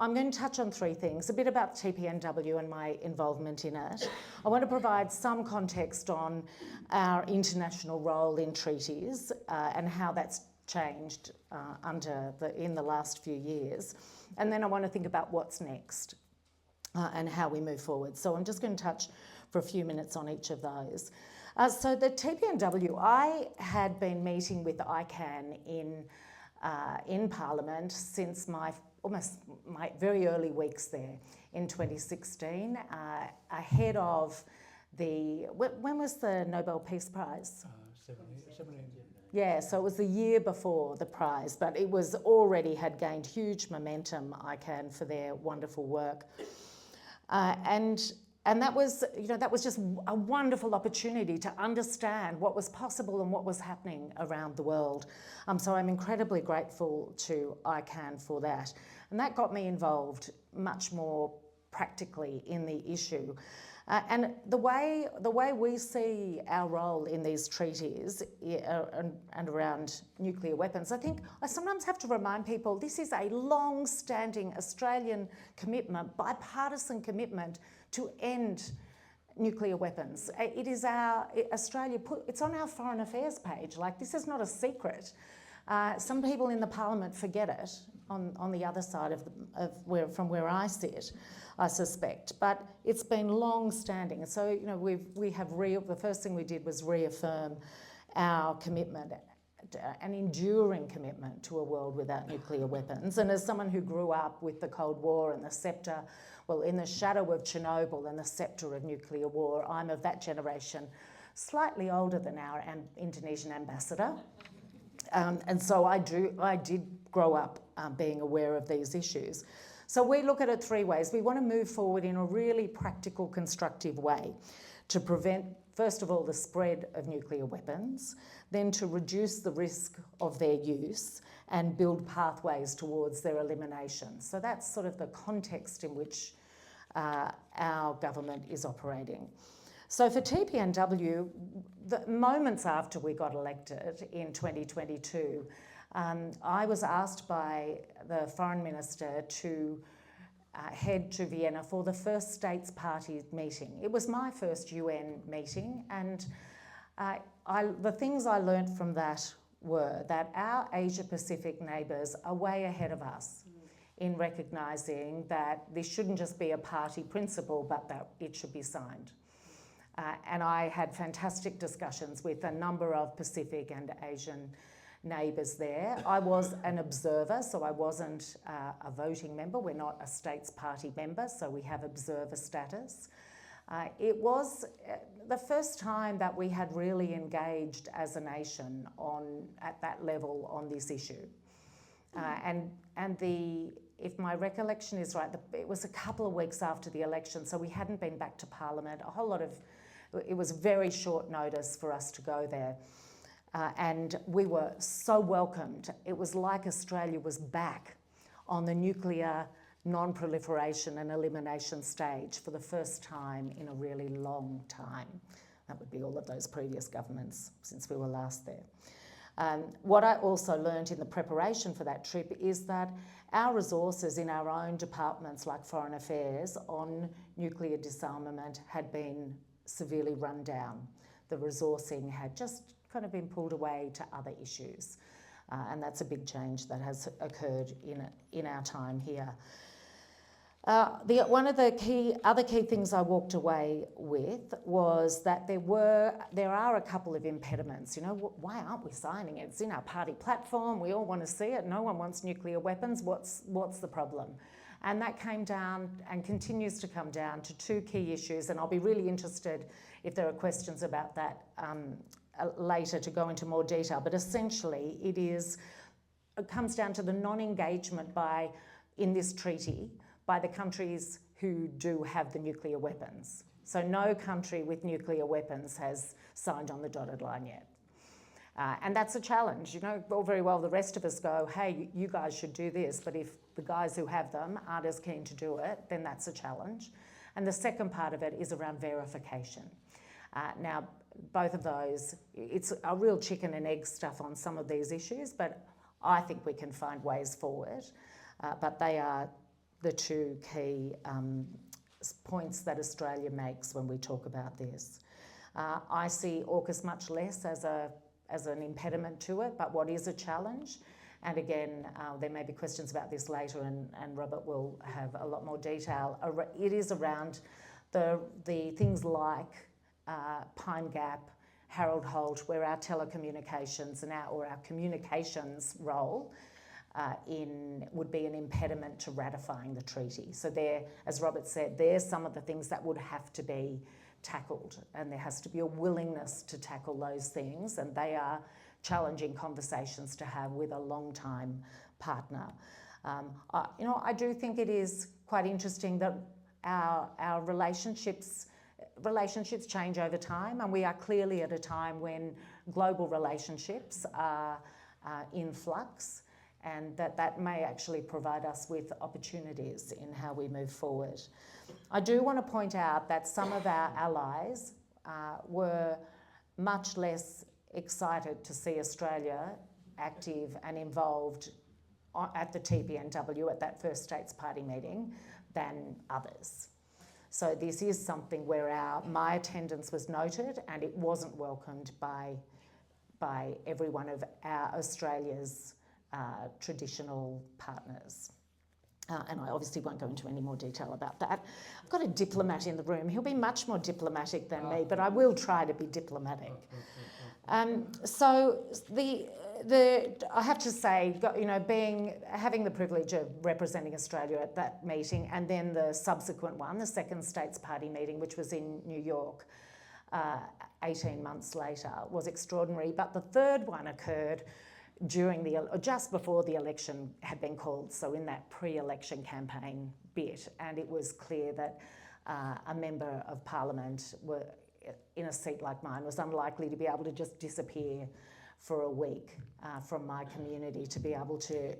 I'm going to touch on three things, a bit about TPNW and my involvement in it. I want to provide some context on our international role in treaties and how that's changed in the last few years. And then I want to think about what's next and how we move forward. So I'm just going to touch for a few minutes on each of those. So the TPNW, I had been meeting with ICANN in Parliament since almost my very early weeks there in 2016, ahead of when was the Nobel Peace Prize? 17. Yeah, so it was the year before the prize, but it was already had gained huge momentum, ICANN, for their wonderful work. And that was, that was just a wonderful opportunity to understand what was possible and what was happening around the world. So I'm incredibly grateful to ICANN for that. And that got me involved much more practically in the issue. And the way we see our role in these treaties and around nuclear weapons, I think I sometimes have to remind people this is a long-standing Australian commitment, bipartisan commitment to end nuclear weapons. It is it's on our foreign affairs page. Like, this is not a secret. Some people in the Parliament forget it on the other side from where I sit, I suspect. But it's been long-standing. So, the first thing we did was reaffirm our commitment, an enduring commitment to a world without nuclear weapons. And as someone who grew up with the Cold War and the sceptre, in the shadow of Chernobyl and the sceptre of nuclear war, I'm of that generation, slightly older than our Indonesian ambassador. And so I did grow up being aware of these issues. So we look at it three ways. We want to move forward in a really practical, constructive way to prevent, first of all, the spread of nuclear weapons, then to reduce the risk of their use and build pathways towards their elimination. So that's sort of the context in which our government is operating. So for TPNW, the moments after we got elected in 2022, I was asked by the Foreign Minister to head to Vienna for the first States Party meeting. It was my first UN meeting, and the things I learnt from that were that our Asia-Pacific neighbours are way ahead of us in recognising that this shouldn't just be a party principle, but that it should be signed. And I had fantastic discussions with a number of Pacific and Asian neighbours there. I was an observer, so I wasn't a voting member. We're not a States Party member, so we have observer status. It was the first time that we had really engaged as a nation at that level on this issue. If my recollection is right, it was a couple of weeks after the election, so we hadn't been back to Parliament. It was very short notice for us to go there. And we were so welcomed. It was like Australia was back on the nuclear non-proliferation and elimination stage for the first time in a really long time. That would be all of those previous governments since we were last there. What I also learned in the preparation for that trip is that our resources in our own departments, like Foreign Affairs, on nuclear disarmament had been severely run down. The resourcing had just kind of been pulled away to other issues. And that's a big change that has occurred in our time here. One of the other key things I walked away with was that there are a couple of impediments. Why aren't we signing it? It's in our party platform. We all want to see it. No one wants nuclear weapons. What's the problem? And that came down and continues to come down to two key issues. And I'll be really interested if there are questions about that later to go into more detail. But essentially, it comes down to the non-engagement in this treaty by the countries who do have the nuclear weapons. So no country with nuclear weapons has signed on the dotted line yet. And that's a challenge. All very well the rest of us go, hey, you guys should do this, but if the guys who have them aren't as keen to do it, then that's a challenge. And the second part of it is around verification. Now, both of those, it's a real chicken and egg stuff on some of these issues, but I think we can find ways forward. But they are the two key points that Australia makes when we talk about this. I see AUKUS much less as an impediment to it, but what is a challenge? And again, there may be questions about this later, and Robert will have a lot more detail. It is around the things like Pine Gap, Harold Holt, where our telecommunications and our communications role would be an impediment to ratifying the treaty. So there, as Robert said, there's some of the things that would have to be tackled, and there has to be a willingness to tackle those things, and they are challenging conversations to have with a long-time partner. I do think it is quite interesting that our relationships change over time, and we are clearly at a time when global relationships are in flux, and that may actually provide us with opportunities in how we move forward. I do want to point out that some of our allies were much less excited to see Australia active and involved at the TPNW, at that first States Party meeting, than others. So this is something where my attendance was noted, and it wasn't welcomed by every one of Australia's traditional partners. And I obviously won't go into any more detail about that. I've got a diplomat in the room. He'll be much more diplomatic than me, but I will try to be diplomatic. So I have to say, having the privilege of representing Australia at that meeting, and then the subsequent one, the second States Party meeting, which was in New York 18 months later, was extraordinary. But the third one occurred just before the election had been called, so in that pre-election campaign bit, and it was clear that a member of Parliament in a seat like mine was unlikely to be able to just disappear for a week from my community to be able to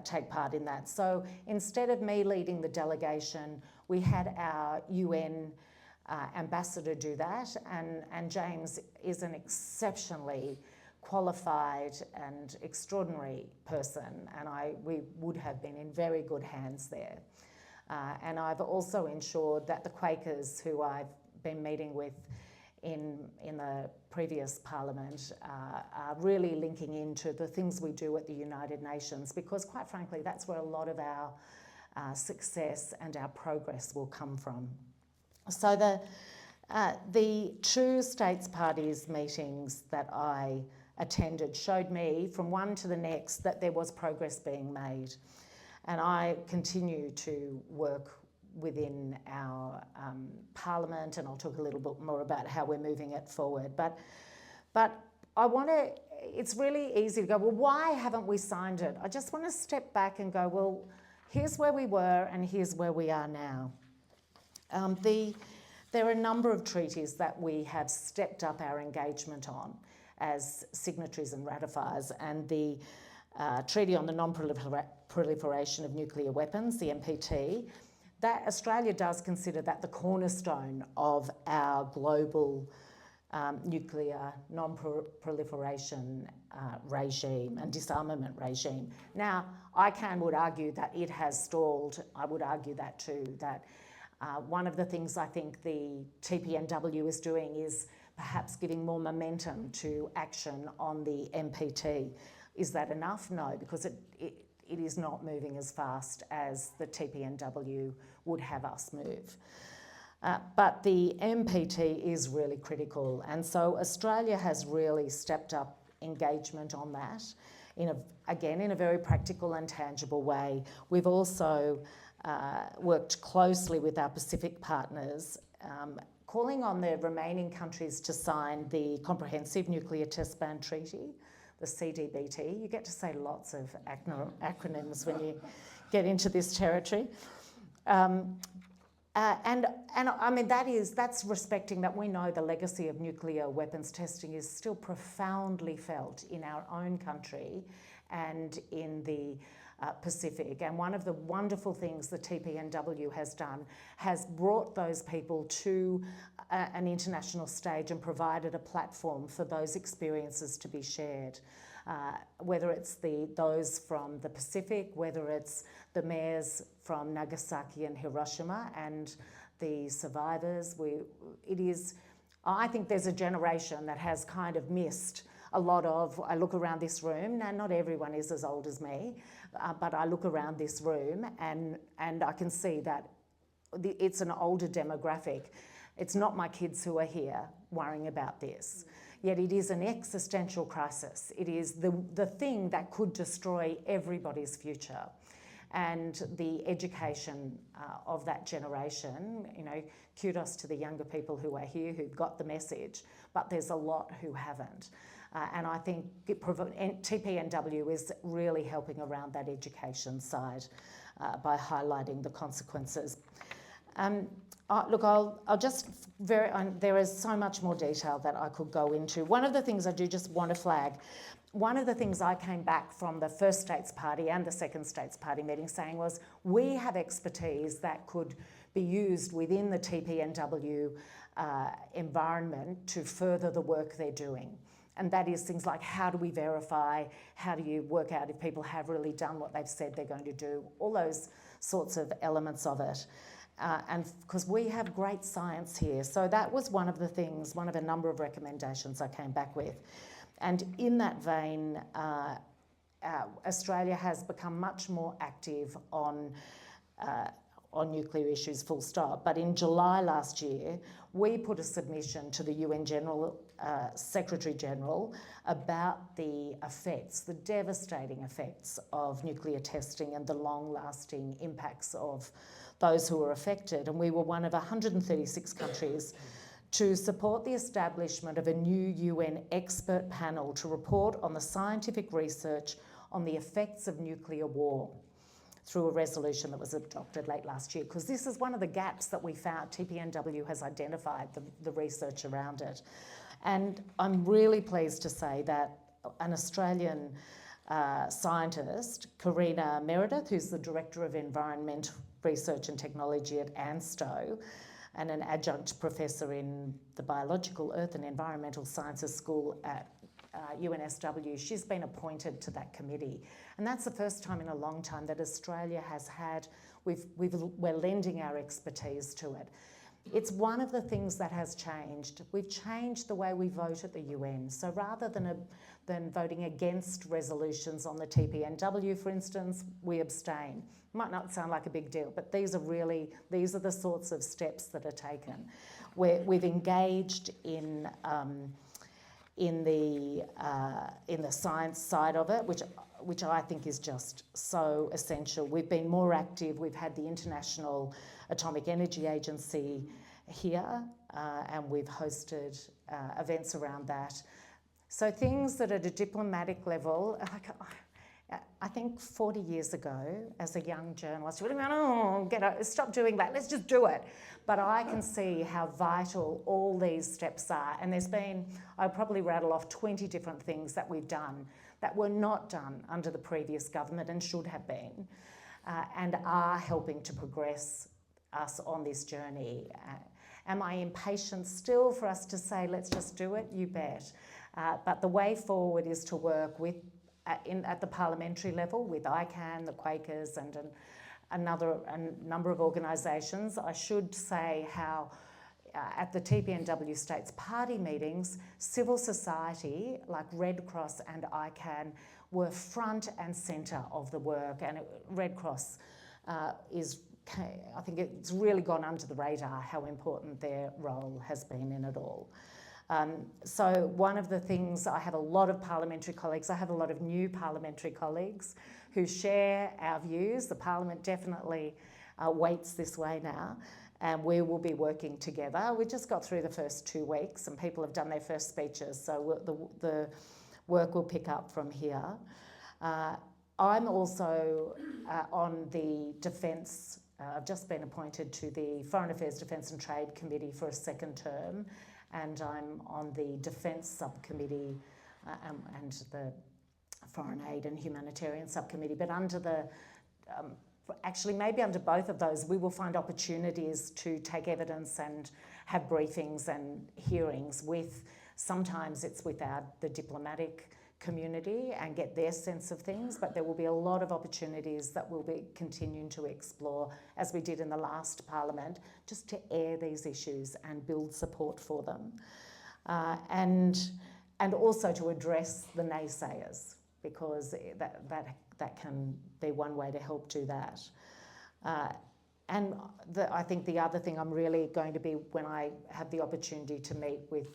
take part in that. So instead of me leading the delegation, we had our UN ambassador do that, and James is an exceptionally qualified and extraordinary person, and we would have been in very good hands there. And I've also ensured that the Quakers, who I've been meeting with in the previous Parliament, are really linking into the things we do at the United Nations, because quite frankly, that's where a lot of our success and our progress will come from. So the two States Parties meetings that I attended showed me from one to the next that there was progress being made, and I continue to work within our Parliament, and I'll talk a little bit more about how we're moving it forward. But it's really easy to go, well, why haven't we signed it? I just want to step back and go, well, here's where we were and here's where we are now. There are a number of treaties that we have stepped up our engagement on as signatories and ratifiers, and the Treaty on the Non-Proliferation of Nuclear Weapons, the NPT, that Australia does consider that the cornerstone of our global nuclear non-proliferation regime and disarmament regime. Now, would argue that it has stalled. I would argue that too, that one of the things I think the TPNW is doing is perhaps giving more momentum to action on the NPT. Is that enough? No, because it is not moving as fast as the TPNW would have us move. But the NPT is really critical, and so Australia has really stepped up engagement on that in a very practical and tangible way. We've also worked closely with our Pacific partners, calling on the remaining countries to sign the Comprehensive Nuclear Test Ban Treaty, the CDBT. You get to say lots of acronyms when you get into this territory. And I mean, that's respecting that we know the legacy of nuclear weapons testing is still profoundly felt in our own country and in the Pacific. And one of the wonderful things the TPNW has done has brought those people to an international stage and provided a platform for those experiences to be shared. whether it's those from the Pacific, whether it's the mayors from Nagasaki and Hiroshima and the survivors. I think there's a generation that has kind of missed a lot of. I look around this room, now not everyone is as old as me, but I look around this room and I can see that it's an older demographic. It's not my kids who are here worrying about this. Yet it is an existential crisis. It is the thing that could destroy everybody's future. And the education of that generation, kudos to the younger people who are here who got the message, but there's a lot who haven't. And I think TPNW is really helping around that education side by highlighting the consequences. Look, I'll just there is so much more detail that I could go into. One of the things I do just want to flag, one of the things I came back from the first States Party and the second States Party meeting saying was, we have expertise that could be used within the TPNW environment to further the work they're doing. And that is things like, how do we verify? How do you work out if people have really done what they've said they're going to do? All those sorts of elements of it. And because we have great science here. So that was one of the things, one of a number of recommendations I came back with. And in that vein, Australia has become much more active on nuclear issues, full stop. But in July last year, we put a submission to the UN Secretary General about the effects, the devastating effects of nuclear testing and the long-lasting impacts of those who are affected. And we were one of 136 countries to support the establishment of a new UN expert panel to report on the scientific research on the effects of nuclear war through a resolution that was adopted late last year. Because this is one of the gaps that we found. TPNW has identified the research around it. And I'm really pleased to say that an Australian scientist, Karina Meredith, who's the Director of Environmental Research and Technology at ANSTO, and an adjunct professor in the Biological, Earth and Environmental Sciences School at UNSW, she's been appointed to that committee. And that's the first time in a long time that Australia has had, we're lending our expertise to it. It's one of the things that has changed. We've changed the way we vote at the UN. So rather than voting against resolutions on the TPNW, for instance, we abstain. Might not sound like a big deal, but these are the sorts of steps that are taken. We've engaged in the science side of it, which I think is just so essential. We've been more active. We've had the International Atomic Energy Agency here, and we've hosted events around that. So things that at a diplomatic level, I think 40 years ago, as a young journalist, you would have gone, stop doing that, let's just do it. But I can see how vital all these steps are. And I'll probably rattle off 20 different things that we've done that were not done under the previous government and should have been, and are helping to progress us on this journey. Am I impatient still for us to say, let's just do it? You bet. But the way forward is to work with at the parliamentary level with ICANN, the Quakers, and a number of organisations. I should say how at the TPNW States Party meetings, civil society like Red Cross and ICANN were front and centre of the work, and Red Cross I think it's really gone under the radar how important their role has been in it all. So one of the things, I have a lot of parliamentary colleagues, I have a lot of new parliamentary colleagues who share our views. The Parliament definitely waits this way now, and we will be working together. We just got through the first 2 weeks and people have done their first speeches, so the work will pick up from here. I'm also on the Defence, I've just been appointed to the Foreign Affairs, Defence and Trade Committee for a second term, and I'm on the Defence Subcommittee and the Foreign Aid and Humanitarian Subcommittee. But under the, actually maybe under both of those, we will find opportunities to take evidence and have briefings and hearings with, sometimes it's with the diplomatic community and get their sense of things, but there will be a lot of opportunities that we'll be continuing to explore, as we did in the last Parliament, just to air these issues and build support for them. And also to address the naysayers, because that can be one way to help do that. And I think the other thing I'm really going to be, when I have the opportunity to meet with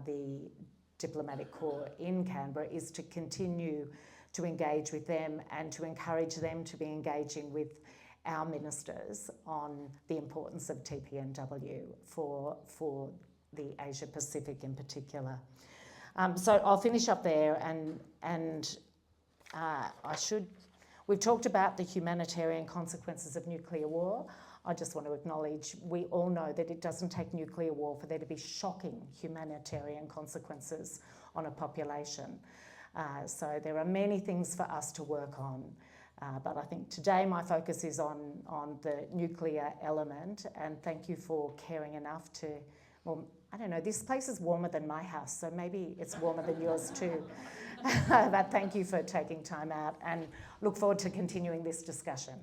the diplomatic corps in Canberra, is to continue to engage with them and to encourage them to be engaging with our ministers on the importance of TPNW for the Asia Pacific in particular. So I'll finish up there, and we've talked about the humanitarian consequences of nuclear war. I just want to acknowledge, we all know that it doesn't take nuclear war for there to be shocking humanitarian consequences on a population. So there are many things for us to work on. But I think today my focus is on the nuclear element, and thank you for caring enough to, well, I don't know, this place is warmer than my house, so maybe it's warmer than yours too. But thank you for taking time out, and look forward to continuing this discussion.